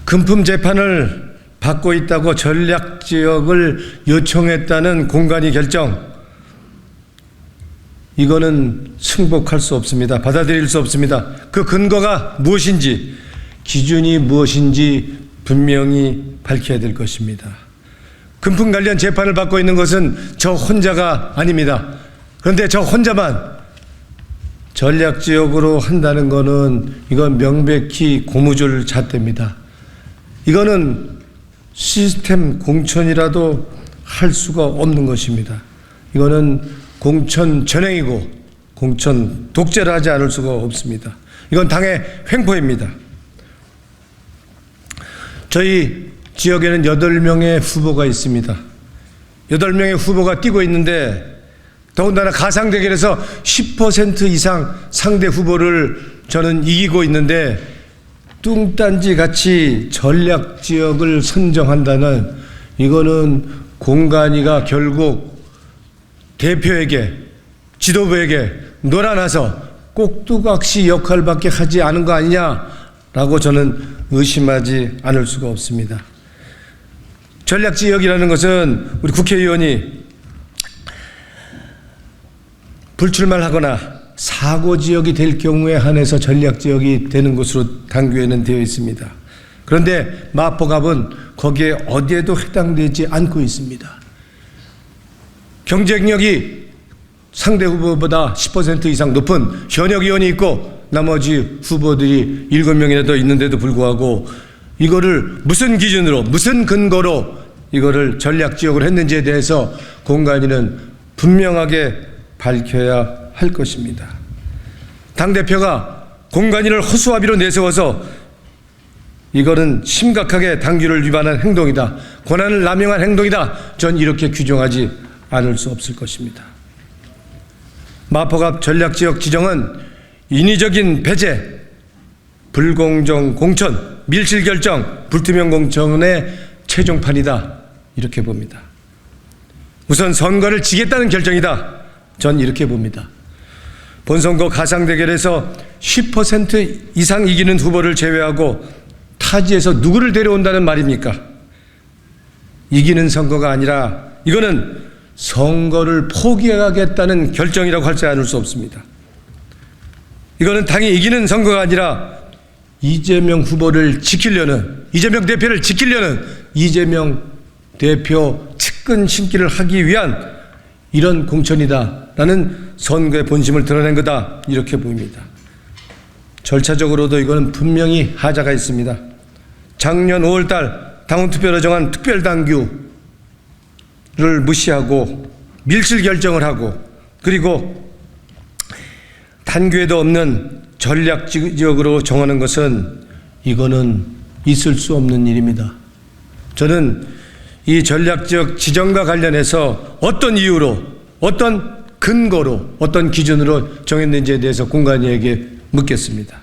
금품 재판을 받고 있다고 전략지역을 요청했다는 공관위 결정, 이거는 승복할 수 없습니다. 받아들일 수 없습니다. 그 근거가 무엇인지, 기준이 무엇인지 분명히 밝혀야 될 것입니다. 금품 관련 재판을 받고 있는 것은 저 혼자가 아닙니다. 그런데 저 혼자만 전략지역으로 한다는 것은 이건 명백히 고무줄 잣대입니다. 이거는 시스템 공천이라도 할 수가 없는 것입니다. 이거는 공천 전횡이고 공천 독재를 하지 않을 수가 없습니다. 이건 당의 횡포입니다. 저희 지역에는 8명의 후보가 있습니다. 8명의 후보가 뛰고 있는데 더군다나 가상 대결에서 10% 이상 상대 후보를 저는 이기고 있는데 뚱딴지 같이 전략 지역을 선정한다는, 이거는 공관위가 결국 대표에게, 지도부에게 놀아나서 꼭두각시 역할밖에 하지 않은 거 아니냐라고 저는 의심하지 않을 수가 없습니다. 전략지역이라는 것은 우리 국회의원이 불출마를 하거나 사고지역이 될 경우에 한해서 전략지역이 되는 것으로 당규에는 되어 있습니다. 그런데 마포갑은 거기에 어디에도 해당되지 않고 있습니다. 경쟁력이 상대 후보보다 10% 이상 높은 현역 의원이 있고 나머지 후보들이 7명이나 더 있는데도 불구하고 이거를 무슨 기준으로, 무슨 근거로 이거를 전략지역으로 했는지에 대해서 공관위는 분명하게 밝혀야 할 것입니다. 당대표가 공관위를 허수아비로 내세워서 이거는 심각하게 당규를 위반한 행동이다, 권한을 남용한 행동이다, 전 이렇게 규정하지 않을 수 없을 것입니다. 마포갑 전략지역 지정은 인위적인 배제, 불공정 공천, 밀실결정, 불투명 공천의 최종판이다, 이렇게 봅니다. 우선 선거를 지겠다는 결정이다, 전 이렇게 봅니다. 본선거 가상대결에서 10% 이상 이기는 후보를 제외하고 타지에서 누구를 데려온다는 말입니까? 이기는 선거가 아니라 이거는 선거를 포기하겠다는 결정이라고 하지 않을 수 없습니다. 이거는 당이 이기는 선거가 아니라 이재명 후보를 지키려는, 이재명 대표를 지키려는 이재명 대표 측근 신기를 하기 위한 이런 공천이다라는 선거의 본심을 드러낸 거다, 이렇게 보입니다. 절차적으로도 이거는 분명히 하자가 있습니다. 작년 5월달 당원투표로 정한 특별당규를 무시하고 밀실 결정을 하고, 그리고 단규에도 없는 전략지역으로 정하는 것은 이거는 있을 수 없는 일입니다. 저는 이 전략지역 지정과 관련해서 어떤 이유로, 어떤 근거로, 어떤 기준으로 정했는지에 대해서 공관위에게 묻겠습니다.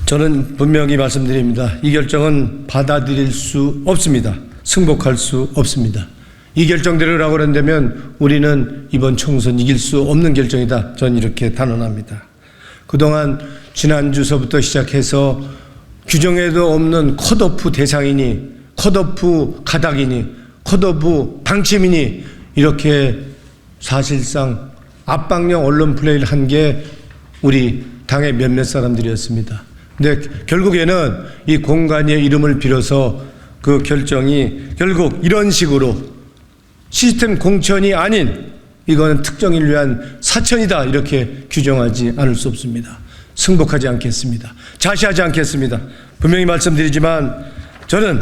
저는 분명히 말씀드립니다. 이 결정은 받아들일 수 없습니다. 승복할 수 없습니다. 이 결정대로라고 한다면 우리는 이번 총선 이길 수 없는 결정이다, 저는 이렇게 단언합니다. 그동안 지난주서부터 시작해서 규정에도 없는 컷오프 대상이니, 컷오프 가닥이니, 컷오프 방침이니, 이렇게 사실상 압박형 언론 플레이를 한 게 우리 당의 몇몇 사람들이었습니다. 근데 결국에는 이 공관위의 이름을 빌어서 그 결정이 결국 이런 식으로 시스템 공천이 아닌 이거는 특정인을 위한 사천이다, 이렇게 규정하지 않을 수 없습니다. 승복하지 않겠습니다. 자시하지 않겠습니다. 분명히 말씀드리지만 저는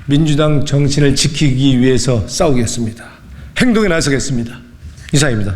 민주당 정신을 지키기 위해서 싸우겠습니다. 행동에 나서겠습니다. 이상입니다.